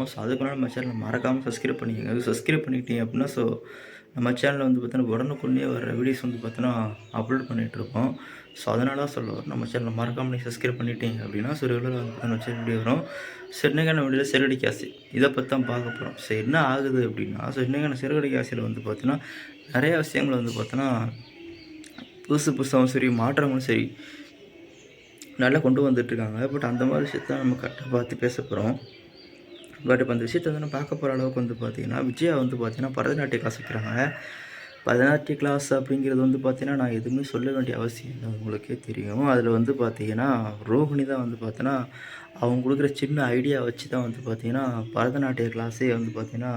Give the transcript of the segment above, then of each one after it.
So அதுக்குள்ள நம்ம சேனலை மறக்காமல் சப்ஸ்கிரைப் பண்ணிக்கங்க. சப்ஸ்கிரைப் பண்ணிட்டீங்க அப்படின்னா, ஸோ நம்ம சேனலில் வந்து பார்த்தீங்கன்னா, உடனுக்குடனே வர வீடியோஸ் வந்து பார்த்தீங்கன்னா, அப்லோட் பண்ணிகிட்ருக்கோம். ஸோ அதனால தான் சொல்ல வரேன். நம்ம சேனலை மறக்காம நீங்க சப்ஸ்கிரைப் பண்ணிட்டீங்க அப்படின்னா, ஸோ ரெகுலராக வந்து பார்த்தீங்கன்னா வச்சு வீடியோ வரும். ஸோ இன்னைக்கான வீடியோவில் சிறுகடிக்க ஆசை இதை பற்றி தான் பார்க்க போகிறோம். ஸோ என்ன ஆகுது அப்படின்னா, ஸோ இன்னைக்கான சிறுகடிக்க ஆசையில் வந்து பார்த்தீங்கன்னா, நிறைய விஷயங்கள் வந்து பார்த்தீங்கன்னா, புதுசு புதுசாகவும் சரி, மாற்றங்களும் சரி, நல்லா கொண்டு வந்துட்டுருக்காங்க. பட் அந்த மாதிரி விஷயத்த நம்ம கரெக்டாக பார்த்து பேச போகிறோம். பட் இப்போ அந்த விஷயத்த வந்து நான் பார்க்க போகிற அளவுக்கு வந்து பார்த்தீங்கன்னா, விஜயா வந்து பார்த்தீங்கன்னா பரதநாட்டிய கிளாஸ் வைக்கிறாங்க. பரதநாட்டிய கிளாஸ் அப்படிங்கிறது வந்து பார்த்தீங்கன்னா, நான் எதுவுமே சொல்ல வேண்டிய அவசியம் இல்லை. உங்களுக்கே தெரியும். அதில் வந்து பார்த்தீங்கன்னா, ரோஹிணி தான் வந்து பார்த்தீங்கன்னா, அவங்க கொடுக்குற சின்ன ஐடியா வச்சு தான் வந்து பார்த்தீங்கன்னா, பரதநாட்டிய கிளாஸே வந்து பார்த்தீங்கன்னா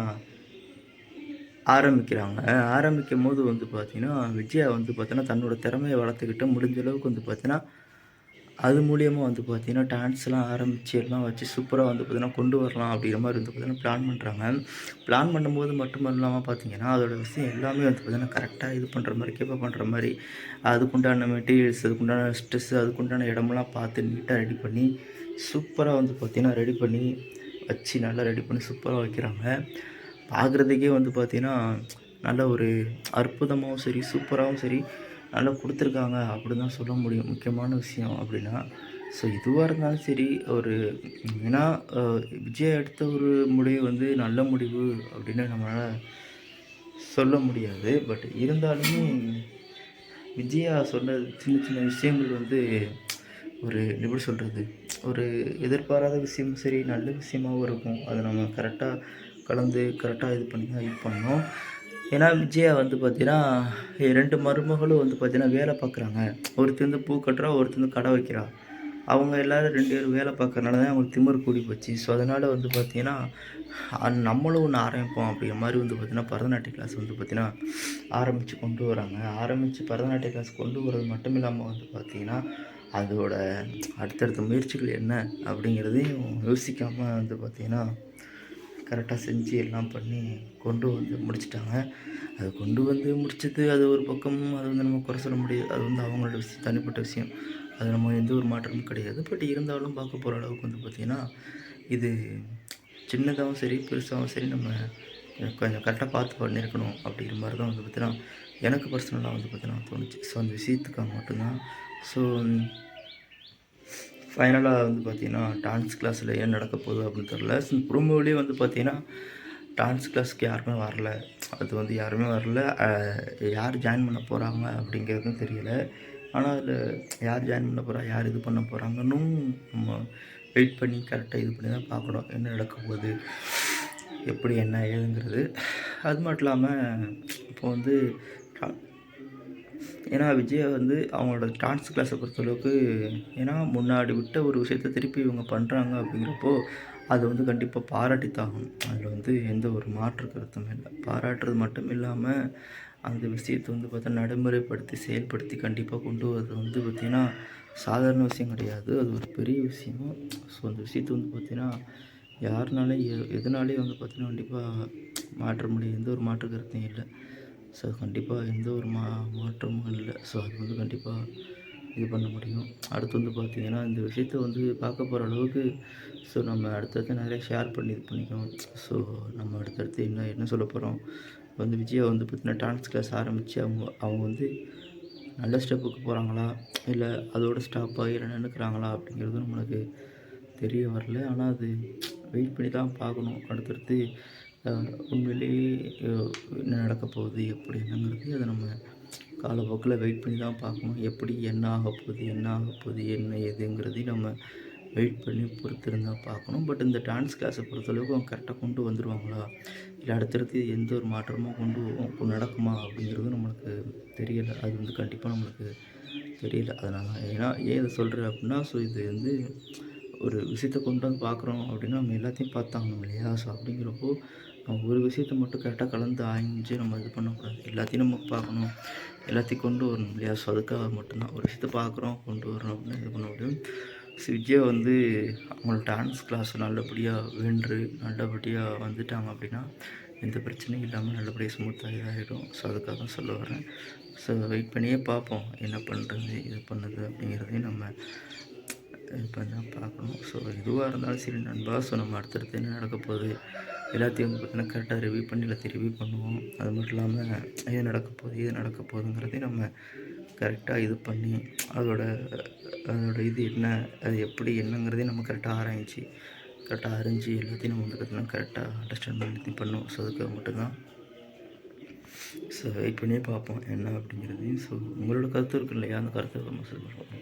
ஆரம்பிக்கிறாங்க. ஆரம்பிக்கும்போது வந்து பார்த்தீங்கன்னா, விஜயா வந்து பார்த்தீங்கன்னா, தன்னோட திறமைய வளர்த்துக்கிட்டு முடிஞ்ச அளவுக்கு வந்து பார்த்தீங்கன்னா, அது மூலியமா வந்து பார்த்தீங்கன்னா, டான்ஸ்லாம் ஆரம்பிச்சு எல்லாம் வச்சு சூப்பரா வந்து பார்த்தீங்கன்னா, கொண்டு வரலாம் அப்படிங்கிற மாரி வந்து பார்த்தீங்கன்னா, பிளான் பண்ணுறாங்க. பிளான் பண்ணும்போது மட்டும் இல்லாம பார்த்தீங்கன்னா, அதோட விஷயம் எல்லாமே வந்து பார்த்தீங்கன்னா, கரெக்ட்டா இது பண்ணுற மாரி, கீப்பப் பண்ணுற மாரி, அதுக்குண்டான மெட்டீரியல்ஸ், அதுக்குண்டான ஸ்ட்ரெஸ், அதுக்குண்டான இடமெல்லாம் பார்த்து நீட்டா ரெடி பண்ணி, சூப்பரா வந்து பார்த்தீங்கன்னா, ரெடி பண்ணி வச்சு நல்லா ரெடி பண்ணி சூப்பரா வைக்கிறாங்க. பார்க்குறதுக்கே வந்து பார்த்தீங்கன்னா, நல்ல ஒரு அற்புதமாவும் சரி, சூப்பராவும் சரி, நல்லா குடுத்துருக்காங்க அப்படின்னு தான் சொல்ல முடியும். முக்கியமான விஷயம் அப்படின்னா, ஸோ எதுவா இருந்தாலும் சரி, ஒரு ஏன்னா அ விஜய் எடுத்த ஒரு முடிவு வந்து நல்ல முடிவு அப்படின்னு நம்மளால சொல்ல முடியாது. பட் இருந்தாலுமே விஜயா சொன்ன சின்ன சின்ன விஷயங்கள் வந்து ஒரு எப்படி சொல்றது? ஒரு எதிர்பாராத விஷயமும் சரி, நல்ல விஷயமாவும் இருக்கும். அத நம்ம கரெக்ட்டா கலந்து கரெக்ட்டா இது பண்ணி தான் இது பண்ணோம். ஏன்னா, விஜயா வந்து பார்த்தீங்கன்னா, 2 மருமகளும் வந்து பார்த்தீங்கன்னா, வேலை பார்க்குறாங்க. ஒருத்தி வந்து பூ கட்டுறா, ஒருத்தி வந்து கடை வைக்கிறா. அவங்க எல்லாரும் 2 பேரும் வேலை பார்க்கறனால தான் அவங்களுக்கு திமிரு கூடி போச்சு. ஸோ, அதனால வந்து பார்த்தீங்கன்னா, நம்மளும் ஒண்ணு ஆரம்பிப்போம் அப்படிங்கிற மாரி வந்து பார்த்தீங்கன்னா, பரதநாட்டிய கிளாஸ் வந்து பார்த்தீங்கன்னா, ஆரம்பிச்சு கொண்டு வராங்க. ஆரம்பிச்சு பரதநாட்டிய கிளாஸ் கொண்டு வரது மட்டும் இல்லாம வந்து பார்த்தீங்கன்னா, அதோட அடுத்தடுத்த முயற்சிகள் என்ன அப்படிங்கிறதையும் யோசிக்காம வந்து பார்த்தீங்கன்னா, கரெக்ட்டா செஞ்சு எல்லாம் பண்ணி கொண்டு வந்து முடிச்சுட்டாங்க. அது கொண்டு வந்து முடிச்சது அது ஒரு பக்கம் அது வந்து நம்ம குறை சொல்ல முடியாது. அது வந்து அவங்களோட விஷயம், தனிப்பட்ட விஷயம். அது நம்ம எந்த ஒரு மாற்றமும் கிடையாது. பட் இருந்தாலும் பார்க்க போற அளவுக்கு வந்து பார்த்தீங்கன்னா, இது சின்னதாவும் சரி, பெருசாவும் சரி நம்ம கொஞ்சம் கரெக்ட்டா பார்த்து பண்ணியிருக்கணும் அப்படிங்கிற மாரி தான் வந்து பார்த்தீங்கன்னா, எனக்கு பர்சனலா வந்து பார்த்தீங்கன்னா தோணுச்சு. ஸோ அந்த விஷயத்துக்காக மட்டும் தான். ஸோ ஃபைனலா வந்து பார்த்தீங்கன்னா, டான்ஸ் கிளாஸ்ல ஏன் நடக்க போகுது அப்படின்னு தெரியல. ப்ரோமோவிலேயே வந்து பார்த்தீங்கன்னா, டான்ஸ் கிளாஸ்க்கு யாருமே வரல. அது வந்து யாருமே வரல. யார் ஜாயின் பண்ண போறாங்க அப்படிங்கிறதும் தெரியல. ஆனா, அதில யார் ஜாயின் பண்ண போறா, யார் இது பண்ண போறாங்கன்னும் நம்ம வெயிட் பண்ணி கரெக்ட்டா இது பண்ணி தான் பார்க்கணும். என்ன நடக்க போகுது? எப்படி என்ன ஏதுங்கிறது. அது மட்டும் இல்லாம இப்போ வந்து ஏன்னா, விஜய் வந்து அவங்களோட டான்ஸ் கிளாஸை பொறுத்தளவுக்கு ஏன்னா, முன்னாடி விட்ட ஒரு விஷயத்த திருப்பி இவங்க பண்ணுறாங்க அப்படிங்கிறப்போ, அது வந்து கண்டிப்பாக பாராட்டித்தாகணும். அதில வந்து எந்த ஒரு மாற்று கருத்தும் இல்ல. பாராட்டுறது மட்டும் இல்லாம, அந்த விஷயத்த வந்து பார்த்தா நடைமுறைப்படுத்தி, செயல்படுத்தி கண்டிப்பாக கொண்டு வரது வந்து பார்த்தீங்கன்னா, சாதாரண விஷயம் கிடையாது. அது ஒரு பெரிய விஷயம். ஸோ, அந்த விஷயத்த வந்து பார்த்தீங்கன்னா, யாருனாலயும் எதுனாலயும் வந்து பார்த்தீங்கன்னா, கண்டிப்பா மாற்ற முடியும். எந்த ஒரு மாற்று கருத்தும் இல்ல. ஸோ, கண்டிப்பா எந்த ஒரு மாற்றமும் இல்ல. ஸோ, அது வந்து கண்டிப்பா இது பண்ண முடியும். அடுத்து வந்து பார்த்தீங்கன்னா, இந்த விஷயத்த வந்து பார்க்க போற அளவுக்கு ஸோ, நம்ம அடுத்தடுத்து நிறைய ஷேர் பண்ணி இது பண்ணிக்கணும். ஸோ, நம்ம அடுத்தடுத்து என்ன என்ன சொல்ல போறோம்? வந்து விஜயா வந்து பார்த்தீங்கன்னா, டான்ஸ் கிளாஸ் ஆரம்பிச்சு அவங்க அவங்க வந்து நல்ல ஸ்டெப்புக்கு போறாங்களா? இல்ல அதோட ஸ்டாப் ஆகி நின்னுக்கிறாங்களா? அப்படிங்கிறது நம்மளுக்கு தெரிய வரல. ஆனா, அது வெயிட் பண்ணி தான் பார்க்கணும். அடுத்தடுத்து அ உண்மையிலேயே அ என்ன நடக்க போகுது? எப்படி என்னங்கிறது அத நம்ம காலப்போக்குல வெயிட் பண்ணி தான் பார்க்கணும். எப்படி என்ன ஆகப்போகுது? என்ன ஆகப்போகுது? என்ன ஏதுங்கிறதையும் நம்ம வெயிட் பண்ணி பொறுத்திருந்து தான் பார்க்கணும். பட் இந்த டான்ஸ் கிளாஸை பொறுத்தளவுக்கு அவங்க கரெக்ட்டா கொண்டு வந்துருவாங்களா? இல்ல அடுத்தடுத்து எந்த ஒரு மாற்றமும் நடக்குமா? அப்படிங்கிறது நம்மளுக்கு தெரியல. அது வந்து கண்டிப்பா நம்மளுக்கு தெரியல. அத நான் ஏன் இத சொல்றேன் அப்படின்னா, ஸோ இது வந்து ஒரு விஷயத்த கொண்டு வந்து பார்க்குறோம் அப்படின்னா, நம்ம எல்லாத்தையும் பார்த்தாகணும் இல்லையா? ஸோ அப்படிங்கிறப்போ, நம்ம ஒரு விஷயத்த மட்டும் கரெக்ட்டா கலந்து ஆய்ஞ்சு நம்ம இது பண்ணக்கூடாது. எல்லாத்தையும் நம்ம பார்க்கணும். எல்லாத்தையும் கொண்டு வரணும் இல்லையா? ஸோ அதுக்காக மட்டும் தான். ஒரு விஷயத்த பார்க்குறோம், கொண்டு வர்றோம் அப்படின்னா இது பண்ண முடியும். ஸோ விஜயா வந்து அவங்களோட டான்ஸ் கிளாஸ் நல்லபடியா வென்று, நல்லபடியா வந்துட்டாங்க அப்படின்னா, எந்த பிரச்சனையும் இல்லாம நல்லபடியா ஸ்மூத்தா இதாயிடும். ஸோ அதுக்காக தான் சொல்ல வரேன். ஸோ வெயிட் பண்ணியே பார்ப்போம். என்ன பண்ணுறது? இது பண்ணுது அப்படிங்கிறதையும் நம்ம இப்போ தான் பார்க்கணும். ஸோ எதுவாக இருந்தாலும் சரி நண்பா, ஸோ நம்ம அடுத்தடுத்து என்ன நடக்க போகுது எல்லாத்தையும் வந்து பார்த்தீங்கன்னா கரெக்டாக ரிவ்யூ பண்ணி எல்லாத்தையும் ரிவ்யூ பண்ணுவோம். அது மட்டும் இல்லாமல் ஏது நடக்க போகுது ஏது நடக்க போகுதுங்கிறதையும் நம்ம கரெக்டாக இது பண்ணி அதோட அதோட இது என்ன, அது எப்படி என்னங்கிறதையும் நம்ம கரெக்டாக ஆராய்ச்சி கரெக்டாக அறிஞ்சு எல்லாத்தையும் நம்ம வந்து பார்த்தீங்கன்னா கரெக்டாக அண்டர்ஸ்டாண்ட் பண்ணி எல்லாத்தையும் பண்ணுவோம். ஸோ அதுக்காக மட்டும்தான். ஸோ வெயிட் பண்ணியே பார்ப்போம் என்ன அப்படிங்கிறதையும். ஸோ உங்களோட கருத்து இருக்கு இல்லையா, அந்த கருத்தை நம்ம சொல்லுவோம்.